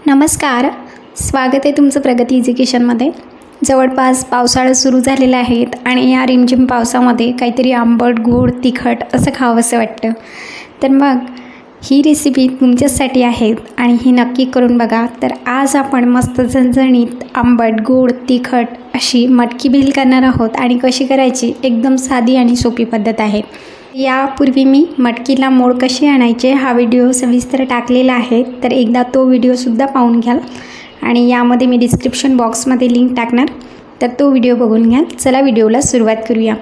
नमस्कार, स्वागत आहे तुमचं प्रगती एज्युकेशनमध्ये। जवळपास पावसाळा सुरू झालेला आहे आणि या रिमझिम पावसामध्ये काहीतरी आंबट, गोड, तिखट असं खावंसं वाटतं। तर मग ही रेसिपी तुमच्यासाठी आहे आणि ही नक्की करून बघा। तर आज आपण मस्त झणझणीत आंबट, गोड, तिखट अशी मटकी भेल करणार आहोत आणि कशी करायची एकदम साधी आणि सोपी पद्धत आहे। यापूर्वी मी मटकीला मोड कशी आणायचे हा व्हिडिओ सविस्तर टाकलेला आहे, तर एकदा तो व्हिडिओसुद्धा पाहून घ्याल आणि यामध्ये मी डिस्क्रिप्शन बॉक्समध्ये लिंक टाकणार, तर तो व्हिडिओ बघून घ्या। चला व्हिडिओला सुरुवात करूया।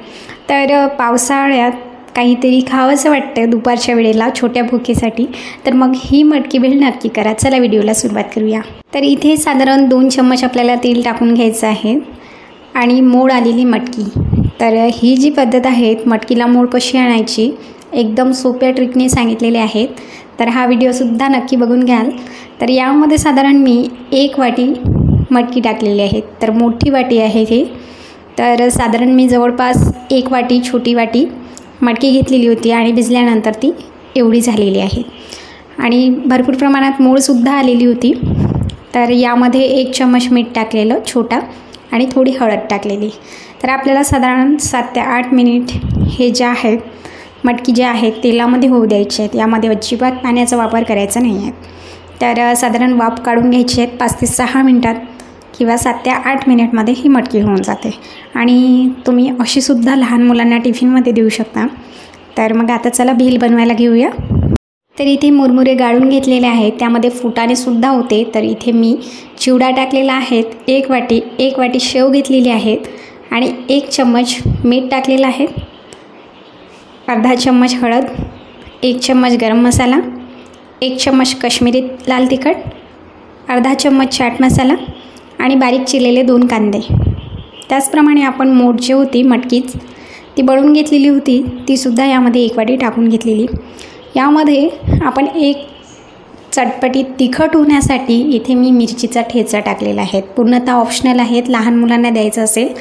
तर पावसाळ्यात काहीतरी खावंसं वाटतं दुपारच्या वेळेला छोट्या भुकेसाठी, तर मग ही मटकी भेल नक्की करा। चला व्हिडिओला सुरुवात करूया। तर इथे साधारण 2 चम्मच आपल्याला तेल टाकून घ्यायचं आहे आणि मोड आलेली मटकी। तर ही जी पद्धत आहे मटकीला मोड कशी आणायची एकदम सोप्या ट्रिकने सांगितलेले आहेत, तर हा व्हिडिओसुद्धा नक्की बघून घ्याल। तर यामध्ये साधारण मी 1 वाटी मटकी टाकलेली आहे, तर मोठी वाटी आहे हे। तर साधारण मी जवळपास 1 वाटी छोटी वाटी मटकी घेतलेली होती आणि भिजल्यानंतर ती एवढी झालेली आहे आणि भरपूर प्रमाणात मोडसुद्धा आलेली होती। तर यामध्ये 1 चम्मच मीठ टाकलेलं छोटा आणि थोडी हळद टाकलेली। तर आपल्याला साधारण 7 ते 8 मिनिट हे जे आहेत मटकी जे आहेत तेलामध्ये होऊ द्यायचे आहेत। यामध्ये अजिबात पाण्याचा वापर करायचा नाही आहे। तर साधारण वाफ काढून घ्यायची आहेत 5 ते 6 मिनटात किंवा 7 ते 8 मिनिटमध्ये ही मटकी होऊन जाते आणि तुम्ही अशीसुद्धा लहान मुलांना टिफिनमध्ये देऊ शकता। तर मग आता चला भेल बनवायला घेऊया। तर इथे मुरमुरे गाळून घेतलेले आहेत, त्यामध्ये फुटाणेसुद्धा होते। तर इथे मी चिवडा टाकलेला आहे 1 वाटी शेव घेतलेली आहेत आणि 1 चम्मच मीठ टाकलेलं आहे, अर्धा चम्मच हळद, 1 चम्मच गरम मसाला, 1 चम्मच काश्मीरी लाल तिखट, अर्धा चम्मच चाट मसाला आणि बारीक चिरलेले 2 कांदे। त्याचप्रमाणे आपण मोड जी होती मटकीच ती बळून घेतलेली होती, तीसुद्धा यामध्ये 1 वाटी टाकून घेतलेली। यामध्ये आपण एक चटपटीत तिखट होण्यासाठी इथे मी मिरचीचा ठेचा टाकलेला आहे। पूर्णतः ऑप्शनल आहेत, लहान मुलांना द्यायचं असेल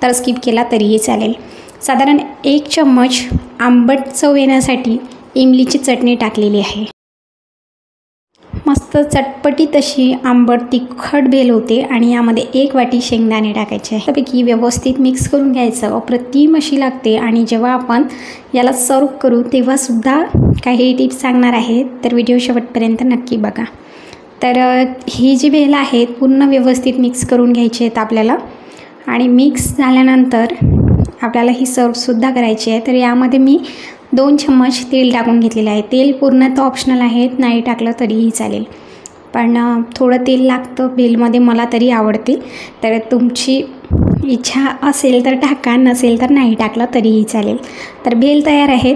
तर स्किप केला तरीही चालेल। साधारण 1 चम्मच आंबट चव येण्यासाठी इमलीची चटणी टाकलेली आहे। मस्त चटपटीत अशी आंबट तिखट भेल होते आणि यामध्ये 1 वाटी शेंगदाणे टाकायचे आहे। त्यापैकी व्यवस्थित मिक्स करून घ्यायचं, अप्रतिम अशी लागते। आणि जेव्हा आपण याला सर्व करू तेव्हासुद्धा काही टिप्स सांगणार आहेत, तर व्हिडिओ शेवटपर्यंत नक्की बघा। तर ही जी भेल आहे पूर्ण व्यवस्थित मिक्स करून घ्यायची आहेत आपल्याला आणि मिक्स झाल्यानंतर आपल्याला ही सर्वसुद्धा करायची आहे। तर यामध्ये मी 2 चम्मच तेल टाकून घेतलेले आहे। तेल पूर्णतः ऑप्शनल आहे, नाही टाकलं तरीही चालेल, पण थोडं तेल लागतं भेलमध्ये, मला तरी आवडते। तर तुमची इच्छा असेल तर टाका, नसेल तर नाही टाकलं तरीही चालेल। तर भेल तयार आहे।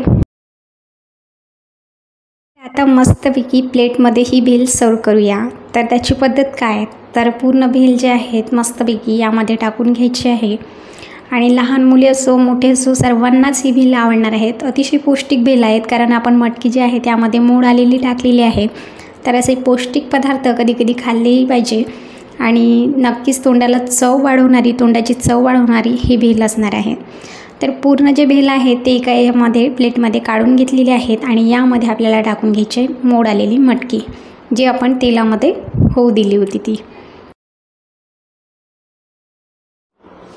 आता मस्तपैकी प्लेटमध्ये ही भेल सर्व करूया। तर त्याची पद्धत काय, तर पूर्ण भेल जे आहेत मस्तपैकी यामध्ये टाकून घ्यायची आहे आणि लहान मुले असो मोठे असो सर्वांनाच ही भेल आवडणार आहेत। अतिशय पौष्टिक भेल आहेत, कारण आपण मटकी जी आहे त्यामध्ये मोड आलेली टाकलेली आहे। तर असे पौष्टिक पदार्थ कधी कधी खाल्लेही पाहिजे आणि नक्कीच तोंडाला चव वाढवणारी, तोंडाची चव वाढवणारी ही भेल असणार आहे। तर पूर्ण जे भेल आहे ते एका यामध्ये प्लेटमध्ये काढून घेतलेली आहेत आणि यामध्ये आपल्याला टाकून घ्यायची मोड आलेली मटकी जी आपण तेलामध्ये होऊ दिली होती ती।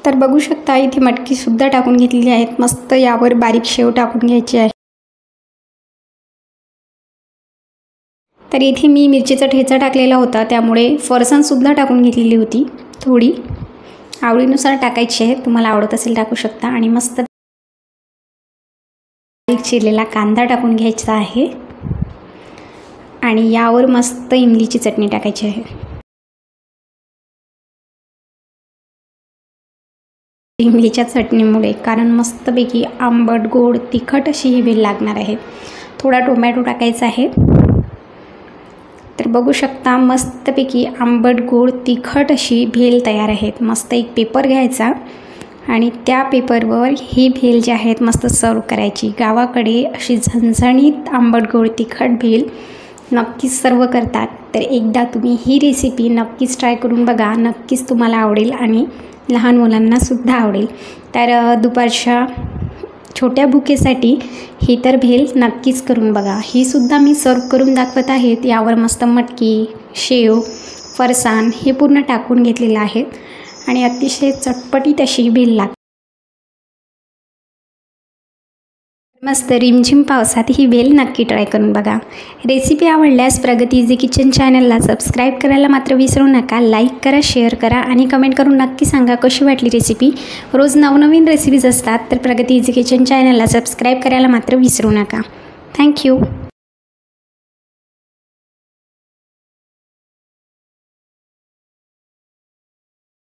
तर बघू शकता इथे मटकीसुद्धा टाकून घेतलेली आहेत। मस्त यावर बारीक शेव टाकून घ्यायची आहे। तर इथे मी मिरचीचा ठेचा टाकलेला होता, त्यामुळे फरसाणसुद्धा टाकून घेतलेली होती, थोडी आवडीनुसार टाकायची आहे, तुम्हाला आवडत असेल टाकू शकता। आणि मस्त बारीक चिरलेला कांदा टाकून घ्यायचा आहे आणि यावर मस्त इमलीची चटणी टाकायची आहे। इमलीच्या चटणीमुळे कारण मस्तपैकी आंबट, गोड, तिखट अशी ही भेल लागणार आहे। थोडा टोमॅटो टाकायचा आहे। तर बघू शकता मस्तपैकी आंबट, गोड, तिखट अशी भेल तयार आहेत। मस्त एक पेपर घ्यायचा आणि त्या पेपरवर ही भेल जी आहेत मस्त सर्व करायची। गावाकडे अशी झणझणीत आंबट, गोड, तिखट भेल नक्कीच सर्व करतात। तर एकदा तुम्ही ही रेसिपी नक्कीच ट्राय करून बघा, नक्कीच तुम्हाला आवडेल आणि लहान मुलांनासुद्धा आवडेल। तर दुपारच्या छोट्या भुकेसाठी ही तर भेल नक्कीच करून बघा। ही सुद्धा मी सर्व करून दाखवत आहे। यावर मस्त मटकी, शेव, फरसाण हे पूर्ण टाकून घेतलेलं आहे आणि अतिशय चटपटीत अशी भेल लागते। मस्त रिमझिम पावसात ही भेल नक्की ट्राय करून बघा। रेसिपी आवडल्यास प्रगती इझी किचन चॅनलला सबस्क्राईब करायला मात्र विसरू नका। लाईक करा, शेअर करा आणि कमेंट करून नक्की सांगा कशी वाटली रेसिपी। रोज नवनवीन रेसिपीज असतात तर प्रगती इझी किचन चॅनलला सबस्क्राईब करायला मात्र विसरू नका। थँक्यू।